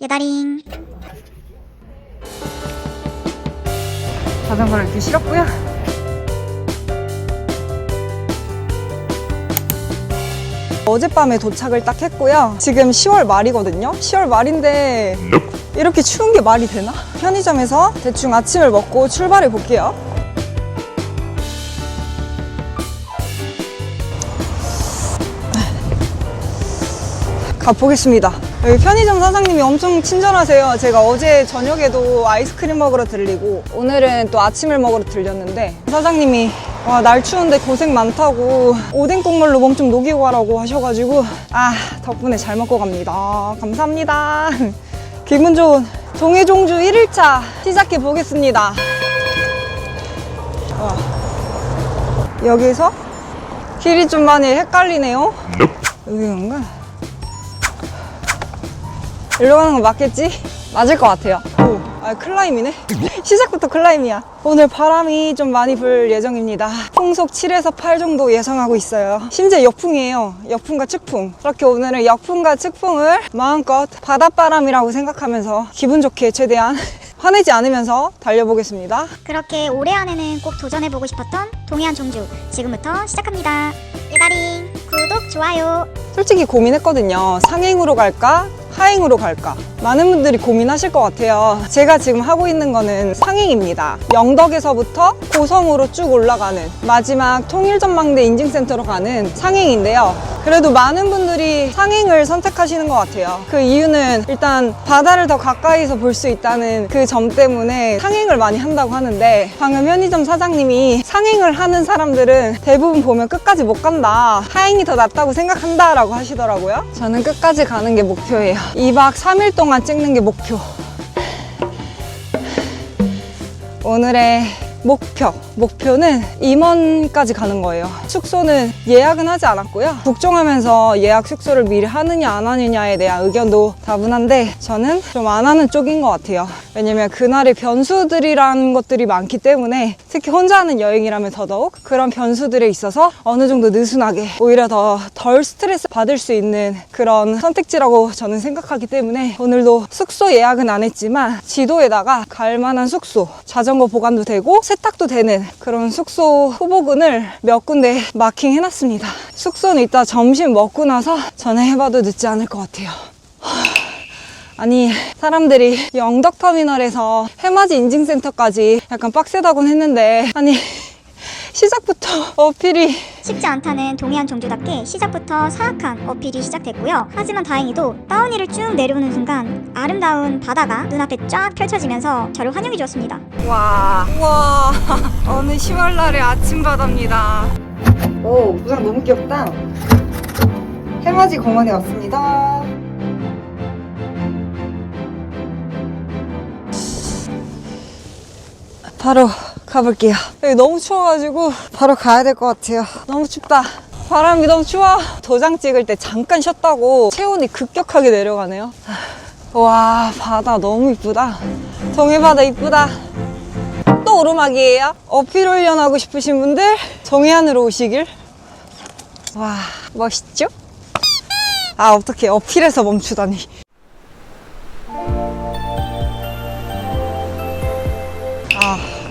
예다링. 자전거를 이렇게 실었고요. 어젯밤에 도착을 딱 했고요. 지금 10월 말이거든요. 10월 말인데 이렇게 추운 게 말이 되나? 편의점에서 대충 아침을 먹고 출발해 볼게요. 가보겠습니다. 여기 편의점 사장님이 엄청 친절하세요. 제가 어제 저녁에도 아이스크림 먹으러 들리고 오늘은 또 아침을 먹으러 들렸는데 사장님이 와, 날 추운데 고생 많다고 오뎅 국물로 몸 좀 녹이고 가라고 하셔가지고 덕분에 잘 먹고 갑니다. 감사합니다. 기분 좋은 동해종주 1일차 시작해 보겠습니다. 여기서 길이 좀 많이 헷갈리네요. 여기인가? 일로 가는 거 맞겠지? 맞을 것 같아요. 클라임이네? 시작부터 클라임이야. 오늘 바람이 좀 많이 불 예정입니다. 풍속 7에서 8 정도 예상하고 있어요. 심지어 역풍이에요. 역풍과 측풍. 그렇게 오늘은 역풍과 측풍을 마음껏 바닷바람이라고 생각하면서 기분 좋게 최대한 화내지 않으면서 달려보겠습니다. 그렇게 올해 안에는 꼭 도전해보고 싶었던 동해안 종주 지금부터 시작합니다. 예다링 구독 좋아요. 솔직히 고민했거든요. 상행으로 갈까? 하행으로 갈까? 많은 분들이 고민하실 것 같아요. 제가 지금 하고 있는 거는 상행입니다. 영덕에서부터 고성으로 쭉 올라가는 마지막 통일전망대 인증센터로 가는 상행인데요. 그래도 많은 분들이 상행을 선택하시는 것 같아요. 그 이유는 일단 바다를 더 가까이서 볼 수 있다는 그 점 때문에 상행을 많이 한다고 하는데 방금 편의점 사장님이 상행을 하는 사람들은 대부분 보면 끝까지 못 간다. 하행이 더 낫다고 생각한다 라고 하시더라고요. 저는 끝까지 가는 게 목표예요. 2박 3일 동안 찍는 게 목표. 오늘의 목표는 임원까지 가는 거예요. 숙소는 예약은 하지 않았고요. 국종하면서 예약 숙소를 미리 하느냐 안 하느냐에 대한 의견도 다분한데 저는 좀 안 하는 쪽인 것 같아요. 왜냐면 그날의 변수들이란 것들이 많기 때문에 특히 혼자 하는 여행이라면 더더욱 그런 변수들에 있어서 어느 정도 느슨하게 오히려 더 덜 스트레스 받을 수 있는 그런 선택지라고 저는 생각하기 때문에 오늘도 숙소 예약은 안 했지만 지도에다가 갈 만한 숙소, 자전거 보관도 되고 세탁도 되는 그런 숙소 후보군을 몇 군데 마킹 해놨습니다. 숙소는 이따 점심 먹고 나서 전화해봐도 늦지 않을 것 같아요. 아니 사람들이 영덕터미널에서 해맞이 인증센터까지 약간 빡세다곤 했는데 아니 시작부터 어필이 쉽지 않다는 동해안 종주답게 시작부터 사악한 어필이 시작됐고요. 하지만 다행히도 다운힐을 쭉 내려오는 순간 아름다운 바다가 눈앞에 쫙 펼쳐지면서 저를 환영해 주었습니다. 우와 어느 10월날의 아침 바다입니다. 오 무장 너무 귀엽다. 해맞이 공원에 왔습니다. 바로 가볼게요. 여기 너무 추워가지고 바로 가야 될 것 같아요. 너무 춥다. 바람이 너무 추워. 도장 찍을 때 잠깐 쉬었다고 체온이 급격하게 내려가네요. 와 바다 너무 이쁘다. 동해바다 이쁘다. 또 오르막이에요. 어필 훈련하고 싶으신 분들 동해안으로 오시길. 와 멋있죠? 어떡해 어필해서 멈추다니.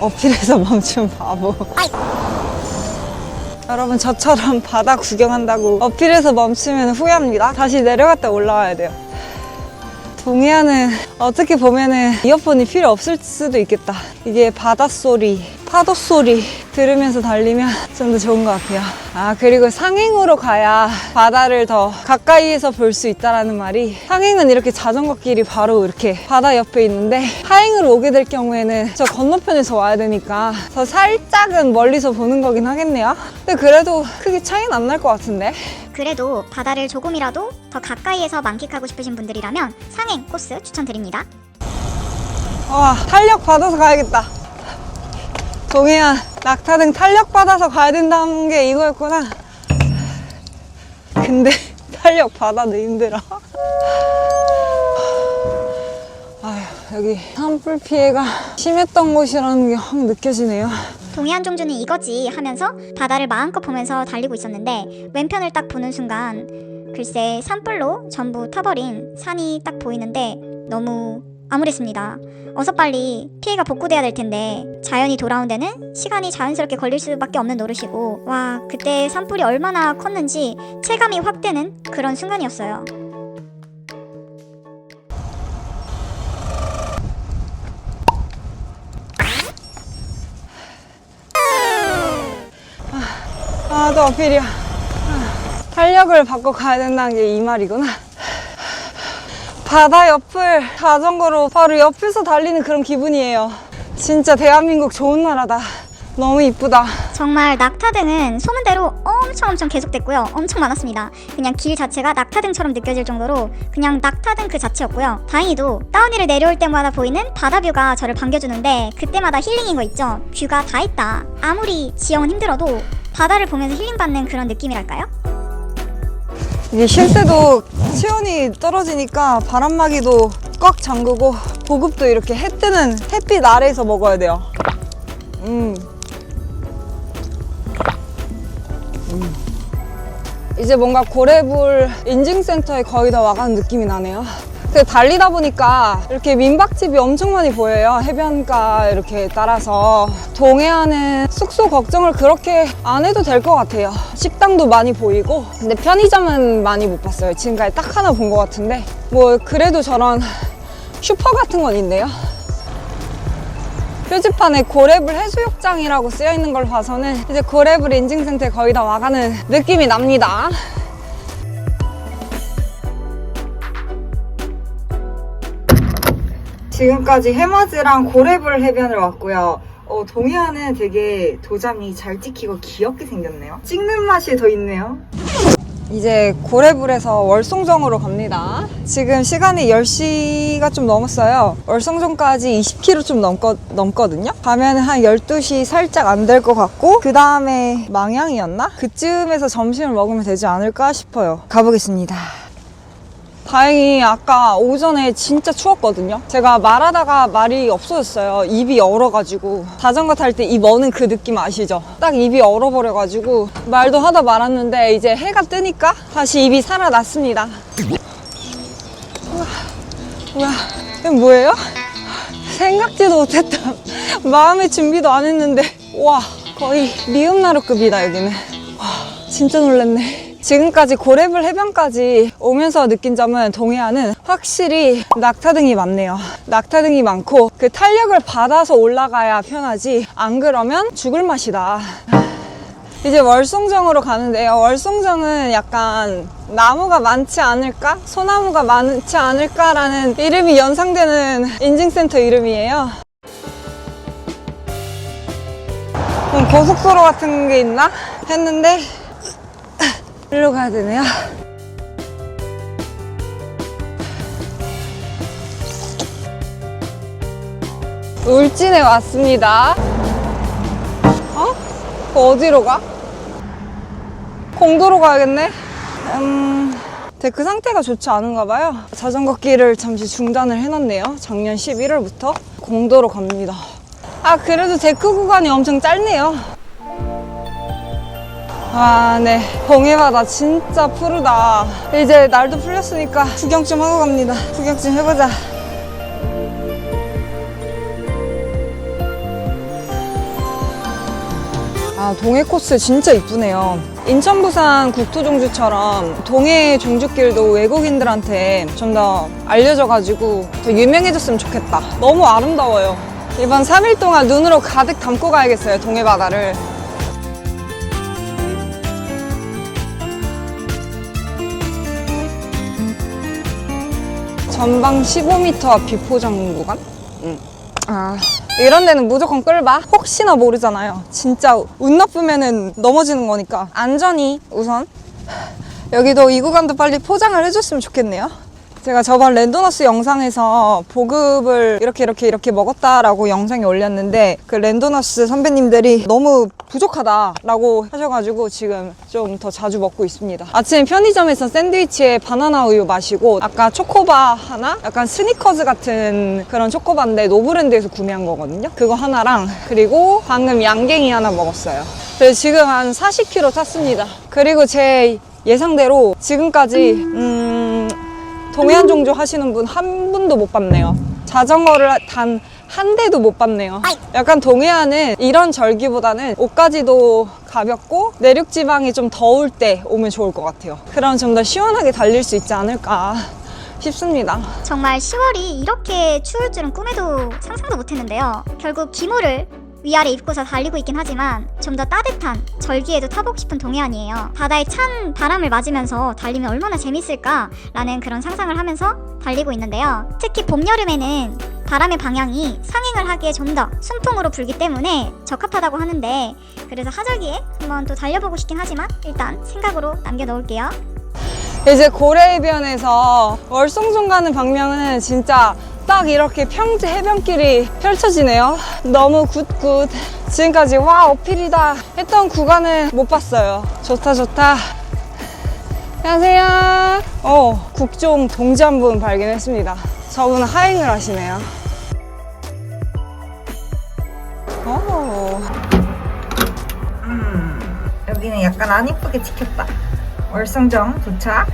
어필해서 멈춘 바보. 여러분 저처럼 바다 구경한다고 어필해서 멈추면 후회합니다. 다시 내려갔다 올라와야 돼요. 동해안은 어떻게 보면은 이어폰이 필요 없을 수도 있겠다. 이게 바닷소리, 파도소리 들으면서 달리면 좀 더 좋은 것 같아요. 그리고 상행으로 가야 바다를 더 가까이에서 볼 수 있다는 말이, 상행은 이렇게 자전거 길이 바로 이렇게 바다 옆에 있는데 하행으로 오게 될 경우에는 저 건너편에서 와야 되니까 더 살짝은 멀리서 보는 거긴 하겠네요. 근데 그래도 크게 차이는 안 날 것 같은데. 그래도 바다를 조금이라도 더 가까이에서 만끽하고 싶으신 분들이라면 상행 코스 추천드립니다. 탄력 받아서 가야겠다. 동해안 낙타등 탄력 받아서 가야 된다는 게 이거였구나. 근데 탄력 받아도 힘들어. 여기 산불 피해가 심했던 곳이라는 게 확 느껴지네요. 동해안 종주는 이거지 하면서 바다를 마음껏 보면서 달리고 있었는데 왼편을 딱 보는 순간 글쎄 산불로 전부 타버린 산이 딱 보이는데 너무 암울했습니다. 어서 빨리 피해가 복구돼야 될 텐데 자연이 돌아온 데는 시간이 자연스럽게 걸릴 수밖에 없는 노릇이고, 와, 그때 산불이 얼마나 컸는지 체감이 확 되는 그런 순간이었어요. 또 어필이야. 탄력을 바꿔 가야 된다는 게 이 말이구나. 바다 옆을 자전거로 바로 옆에서 달리는 그런 기분이에요. 진짜 대한민국 좋은 나라다. 너무 이쁘다. 정말 낙타등은 소문대로 엄청 계속됐고요. 엄청 많았습니다. 그냥 길 자체가 낙타등처럼 느껴질 정도로 그냥 낙타등 그 자체였고요. 다행히도 다운힐을 내려올 때마다 보이는 바다뷰가 저를 반겨주는데 그때마다 힐링인 거 있죠. 뷰가 다 있다. 아무리 지형은 힘들어도 바다를 보면서 힐링받는 그런 느낌이랄까요? 이게 쉴 때도 체온이 떨어지니까 바람막이도 꽉 잠그고 보급도 이렇게 해 뜨는 햇빛 아래에서 먹어야 돼요. 이제 뭔가 고래불 인증센터에 거의 다 와가는 느낌이 나네요. 근데 달리다 보니까 이렇게 민박집이 엄청 많이 보여요. 해변가 이렇게 따라서. 동해안은 숙소 걱정을 그렇게 안 해도 될 것 같아요. 식당도 많이 보이고. 근데 편의점은 많이 못 봤어요. 지금까지 딱 하나 본 것 같은데 뭐 그래도 저런 슈퍼 같은 건 있네요. 표지판에 고래불 해수욕장이라고 쓰여있는 걸 봐서는 이제 고래불 인증센터에 거의 다 와가는 느낌이 납니다. 지금까지 해맞이랑 고래불 해변을 왔고요. 동해안은 되게 도장이 잘 찍히고 귀엽게 생겼네요. 찍는 맛이 더 있네요. 이제 고래불에서 월송정으로 갑니다. 지금 시간이 10시가 좀 넘었어요. 월송정까지 20km 좀 넘거든요. 가면 한 12시 살짝 안 될 것 같고, 그 다음에 망향이었나? 그쯤에서 점심을 먹으면 되지 않을까 싶어요. 가보겠습니다. 다행히 아까 오전에 진짜 추웠거든요. 제가 말하다가 말이 없어졌어요. 입이 얼어가지고. 자전거 탈 때 입 어는 그 느낌 아시죠? 딱 입이 얼어버려가지고 말도 하다 말았는데 이제 해가 뜨니까 다시 입이 살아났습니다. 우와, 이건 뭐예요? 생각지도 못했다. 마음의 준비도 안 했는데 와, 거의 미음나루급이다 여기는. 와, 진짜 놀랐네. 지금까지 고래불 해변까지 오면서 느낀 점은 동해안은 확실히 낙타등이 많네요. 낙타등이 많고 그 탄력을 받아서 올라가야 편하지 안 그러면 죽을 맛이다. 이제 월송정으로 가는데요. 월송정은 약간 나무가 많지 않을까? 소나무가 많지 않을까라는 이름이 연상되는 인증센터 이름이에요. 고속도로 같은 게 있나? 했는데 일로 가야 되네요. 울진에 왔습니다. 어디로 가? 공도로 가야겠네. 데크 상태가 좋지 않은가 봐요. 자전거 길을 잠시 중단을 해놨네요. 작년 11월부터 공도로 갑니다. 그래도 데크 구간이 엄청 짧네요. 네. 동해바다 진짜 푸르다. 이제 날도 풀렸으니까 구경 좀 하고 갑니다. 구경 좀 해보자. 동해 코스 진짜 이쁘네요. 인천, 부산 국토종주처럼 동해 종주길도 외국인들한테 좀 더 알려져가지고 더 유명해졌으면 좋겠다. 너무 아름다워요. 이번 3일 동안 눈으로 가득 담고 가야겠어요, 동해바다를. 전방 15m 앞 비포장 구간? 이런 데는 무조건 끌봐. 혹시나 모르잖아요. 진짜 운 나쁘면은 넘어지는 거니까 안전이 우선. 여기도 이 구간도 빨리 포장을 해줬으면 좋겠네요. 제가 저번 랜도너스 영상에서 보급을 이렇게 먹었다라고 영상에 올렸는데 그 랜도너스 선배님들이 너무 부족하다라고 하셔가지고 지금 좀 더 자주 먹고 있습니다. 아침에 편의점에서 샌드위치에 바나나 우유 마시고 아까 초코바 하나? 약간 스니커즈 같은 그런 초코바인데 노브랜드에서 구매한 거거든요. 그거 하나랑 그리고 방금 양갱이 하나 먹었어요. 그래서 지금 한 40km 탔습니다. 그리고 제 예상대로 지금까지 동해안 종주 하시는 분 한 분도 못 봤네요. 자전거를 단 한 대도 못 봤네요. 약간 동해안은 이런 절기보다는 옷가지도 가볍고 내륙 지방이 좀 더울 때 오면 좋을 것 같아요. 그럼 좀 더 시원하게 달릴 수 있지 않을까 싶습니다. 정말 10월이 이렇게 추울 줄은 꿈에도 상상도 못했는데요. 결국 기모를 위아래 입고서 달리고 있긴 하지만 좀 더 따뜻한 절기에도 타보고 싶은 동해안이에요. 바다의 찬 바람을 맞으면서 달리면 얼마나 재밌을까라는 그런 상상을 하면서 달리고 있는데요. 특히 봄, 여름에는 바람의 방향이 상행을 하기에 좀 더 순풍으로 불기 때문에 적합하다고 하는데 그래서 하절기에 한번 또 달려보고 싶긴 하지만 일단 생각으로 남겨놓을게요. 이제 고래해변에서 월성종 가는 방면은 진짜 딱 이렇게 평지 해변길이 펼쳐지네요. 너무 굿굿. 지금까지 와 어필이다 했던 구간은 못 봤어요. 좋다 좋다. 안녕하세요. 국종 동지 한 분 발견했습니다. 저분은 하행을 하시네요. 여기는 약간 안 이쁘게 찍혔다. 월성정 도착.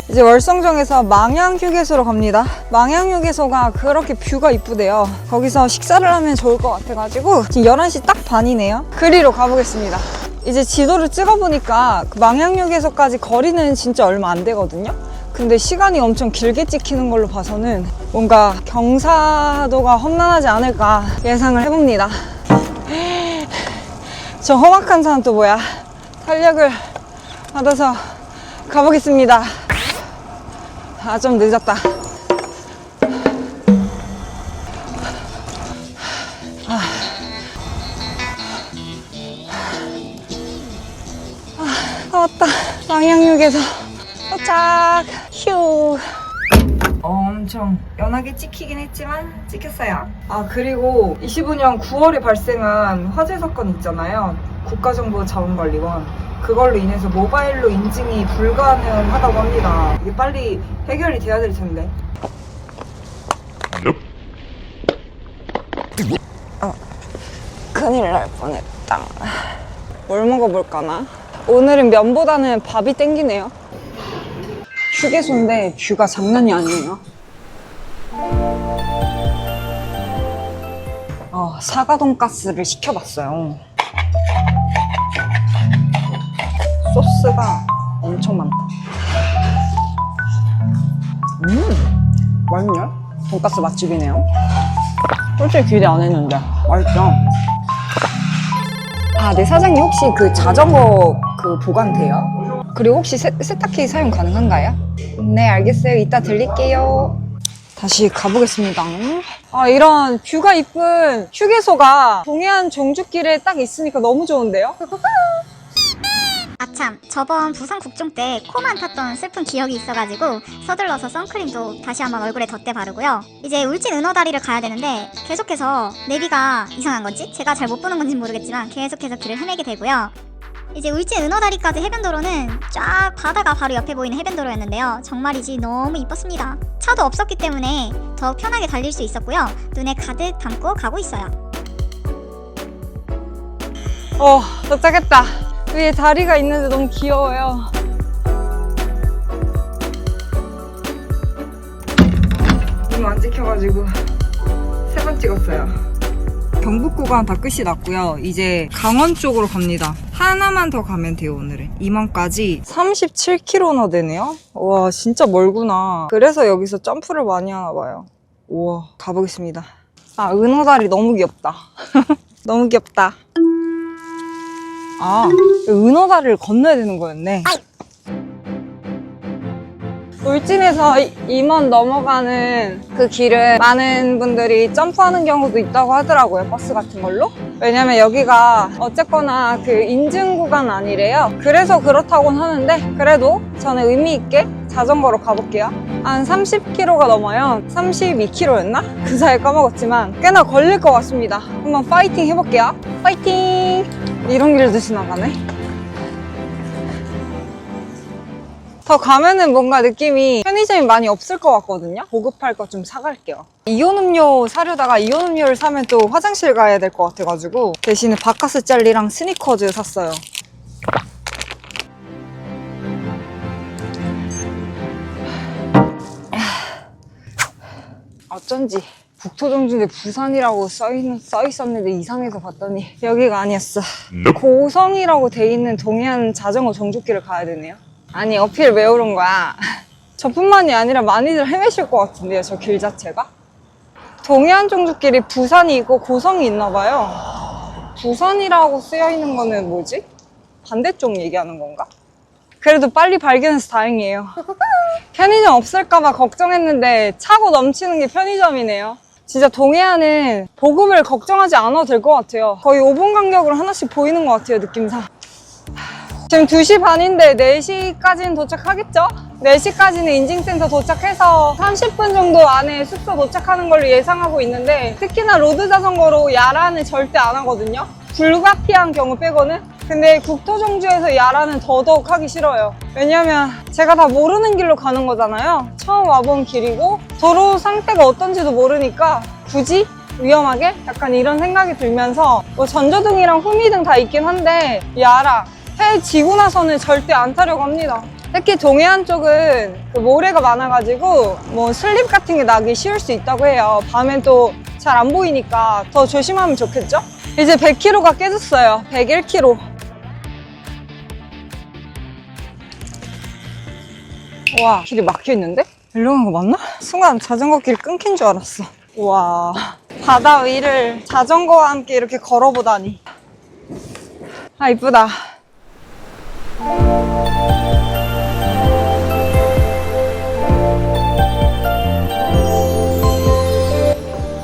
이제 월성정에서 망향휴게소로 갑니다. 망향휴게소가 그렇게 뷰가 이쁘대요. 거기서 식사를 하면 좋을 것 같아가지고 지금 11시 딱 반이네요. 그리로 가보겠습니다. 이제 지도를 찍어보니까 그 망향휴게소까지 거리는 진짜 얼마 안 되거든요. 근데 시간이 엄청 길게 찍히는 걸로 봐서는 뭔가 경사도가 험난하지 않을까 예상을 해봅니다. 저 험악한 산은 또 뭐야? 탄력을 받아서 가보겠습니다. 좀 늦었다. 왔다. 망향휴게소 도착. 휴. 엄청 연하게 찍히긴 했지만 찍혔어요. 그리고 25년 9월에 발생한 화재 사건 있잖아요. 국가정보자원관리원. 그걸로 인해서 모바일로 인증이 불가능하다고 합니다. 이게 빨리 해결이 돼야 될 텐데. 큰일 날 뻔했다. 뭘 먹어볼까나? 오늘은 면보다는 밥이 땡기네요. 휴게소인데 뷰가 장난이 아니에요. 사과 돈가스를 시켜봤어요. 소스가 엄청 많다. 맛있네? 돈가스 맛집이네요. 솔직히 기대 안 했는데 맛있죠? 네, 사장님 혹시 그 자전거 그 보관돼요? 그리고 혹시 세탁기 사용 가능한가요? 네, 알겠어요. 이따 들릴게요. 다시 가보겠습니다. 이런 뷰가 이쁜 휴게소가 동해안 종주길에 딱 있으니까 너무 좋은데요? 아참, 저번 부산 국종 때 코만 탔던 슬픈 기억이 있어가지고 서둘러서 선크림도 다시 한번 얼굴에 덧대 바르고요. 이제 울진 은어다리를 가야 되는데 계속해서 내비가 이상한 건지 제가 잘 못 보는 건지 모르겠지만 계속해서 길을 헤매게 되고요. 이제 울진 은어다리까지 해변도로는 쫙 바다가 바로 옆에 보이는 해변도로였는데요. 정말이지 너무 이뻤습니다. 차도 없었기 때문에 더욱 편하게 달릴 수 있었고요. 눈에 가득 담고 가고 있어요. 도착했다. 위에 다리가 있는데 너무 귀여워요. 너무 안 찍혀가지고 3번 찍었어요. 경북 구간 다 끝이 났고요. 이제 강원 쪽으로 갑니다. 하나만 더 가면 돼요, 오늘은. 임원까지 37km나 되네요. 와, 진짜 멀구나. 그래서 여기서 점프를 많이 하나 봐요. 우와, 가보겠습니다. 은어다리 너무 귀엽다. 너무 귀엽다. 은어다리를 건너야 되는 거였네. 울진에서 임원 넘어가는 그 길을 많은 분들이 점프하는 경우도 있다고 하더라고요. 버스 같은 걸로. 왜냐면 여기가 어쨌거나 그 인증 구간 아니래요. 그래서 그렇다고는 하는데 그래도 저는 의미 있게 자전거로 가볼게요. 한 30km가 넘어요. 32km였나? 그 사이에 까먹었지만 꽤나 걸릴 것 같습니다. 한번 파이팅 해볼게요. 파이팅! 이런 길도 지나가네. 더 가면은 뭔가 느낌이 편의점이 많이 없을 것 같거든요. 보급할 것 좀 사갈게요. 이온음료 사려다가 이온음료를 사면 또 화장실 가야 될 것 같아가지고 대신에 바카스 젤리랑 스니커즈 샀어요. 어쩐지 북토정주인데 부산이라고 써있었는데 이상해서 봤더니 여기가 아니었어. 고성이라고 돼 있는 동해안 자전거 정족길을 가야 되네요. 아니 어필 왜 오른 거야? 저뿐만이 아니라 많이들 헤매실 것 같은데요, 저 길 자체가? 동해안 정족길이 부산이 있고 고성이 있나 봐요. 부산이라고 쓰여있는 거는 뭐지? 반대쪽 얘기하는 건가? 그래도 빨리 발견해서 다행이에요. 편의점 없을까봐 걱정했는데 차고 넘치는 게 편의점이네요. 진짜 동해안은 보급을 걱정하지 않아도 될 것 같아요. 거의 5분 간격으로 하나씩 보이는 것 같아요, 느낌상. 지금 2시 반인데 4시까지는 도착하겠죠? 4시까지는 인증센터 도착해서 30분 정도 안에 숙소 도착하는 걸로 예상하고 있는데 특히나 로드 자전거로 야란을 절대 안 하거든요? 불가피한 경우 빼고는. 근데 국토정주에서 야란은 더더욱 하기 싫어요. 왜냐면 제가 다 모르는 길로 가는 거잖아요. 처음 와본 길이고 도로 상태가 어떤지도 모르니까 굳이 위험하게? 약간 이런 생각이 들면서 뭐 전조등이랑 후미등 다 있긴 한데 야라 해 지고 나서는 절대 안 타려고 합니다. 특히 동해안 쪽은 그 모래가 많아가지고 뭐 슬립 같은 게 나기 쉬울 수 있다고 해요. 밤엔 또 잘 안 보이니까 더 조심하면 좋겠죠? 이제 100km가 깨졌어요. 101km. 와, 길이 막혀있는데? 일로 가는 거 맞나? 순간 자전거 길 끊긴 줄 알았어. 와, 바다 위를 자전거와 함께 이렇게 걸어보다니. 아, 이쁘다.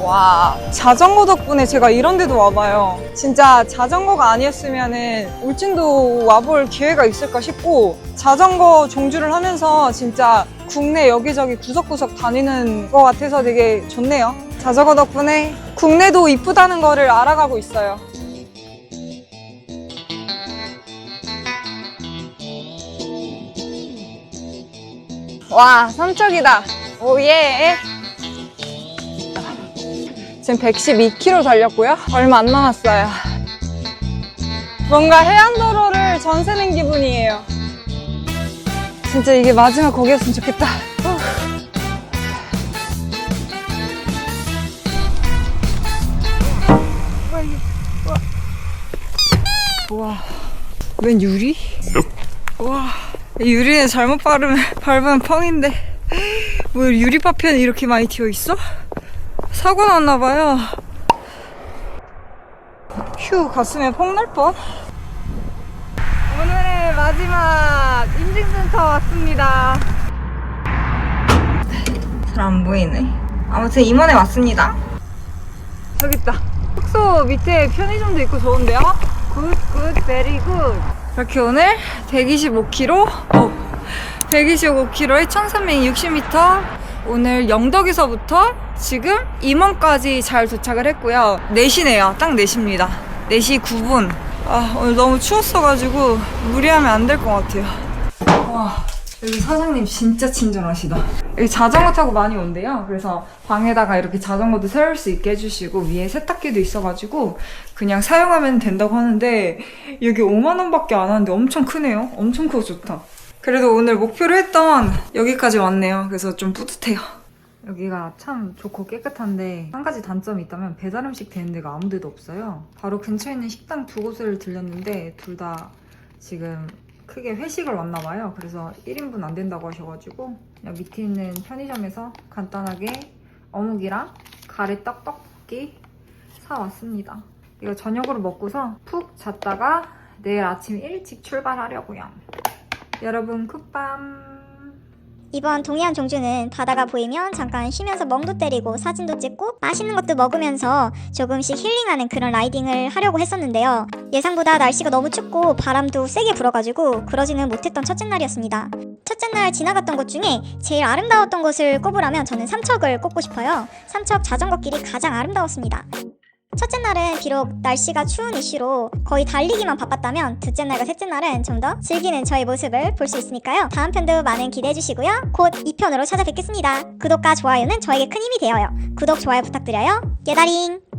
와, 자전거 덕분에 제가 이런 데도 와봐요. 진짜 자전거가 아니었으면은 울진도 와볼 기회가 있을까 싶고 자전거 종주를 하면서 진짜 국내 여기저기 구석구석 다니는 것 같아서 되게 좋네요. 자전거 덕분에 국내도 이쁘다는 거를 알아가고 있어요. 와, 삼척이다. 오예. 지금 112km 달렸고요. 얼마 안 남았어요. 뭔가 해안도로를 전세 낸 기분이에요. 진짜 이게 마지막 거기였으면 좋겠다. 우와, 웬 유리? 우와, 유리는 잘못 밟으면 펑인데 뭐 유리 파편이 이렇게 많이 튀어있어? 사고 났나봐요. 휴, 가슴에 펑 날 뻔. 오늘의 마지막 인증센터 왔습니다. 잘 안 보이네. 아무튼 임원에 왔습니다. 저기 있다. 숙소 밑에 편의점도 있고 좋은데요? 굿, 베리 굿. 이렇게 오늘 125km? 125km에 1360m. 오늘 영덕에서부터 지금 임원까지 잘 도착을 했고요. 4시네요. 딱 4시입니다. 4시 9분. 아, 오늘 너무 추웠어가지고 무리하면 안 될 것 같아요. 와, 여기 사장님 진짜 친절하시다. 여기 자전거 타고 많이 온대요. 그래서 방에다가 이렇게 자전거도 세울 수 있게 해주시고 위에 세탁기도 있어가지고 그냥 사용하면 된다고 하는데 여기 5만 원밖에 안 하는데 엄청 크네요. 엄청 크고 좋다. 그래도 오늘 목표로 했던 여기까지 왔네요. 그래서 좀 뿌듯해요. 여기가 참 좋고 깨끗한데 한 가지 단점이 있다면 배달 음식 되는 데가 아무 데도 없어요. 바로 근처에 있는 식당 2곳을 들렸는데 둘 다 지금 크게 회식을 왔나 봐요. 그래서 1인분 안 된다고 하셔가지고 그냥 밑에 있는 편의점에서 간단하게 어묵이랑 가래 떡볶이 사왔습니다. 이거 저녁으로 먹고서 푹 잤다가 내일 아침 일찍 출발하려고요. 여러분 굿밤. 이번 동해안 종주는 바다가 보이면 잠깐 쉬면서 멍도 때리고 사진도 찍고 맛있는 것도 먹으면서 조금씩 힐링하는 그런 라이딩을 하려고 했었는데요. 예상보다 날씨가 너무 춥고 바람도 세게 불어가지고 그러지는 못했던 첫째 날이었습니다. 첫째 날 지나갔던 곳 중에 제일 아름다웠던 곳을 꼽으라면 저는 삼척을 꼽고 싶어요. 삼척 자전거길이 가장 아름다웠습니다. 첫째 날은 비록 날씨가 추운 이슈로 거의 달리기만 바빴다면 둘째 날과 셋째 날은 좀 더 즐기는 저의 모습을 볼 수 있으니까요. 다음 편도 많은 기대해 주시고요. 곧 2편으로 찾아뵙겠습니다. 구독과 좋아요는 저에게 큰 힘이 되어요. 구독, 좋아요 부탁드려요. 예다링!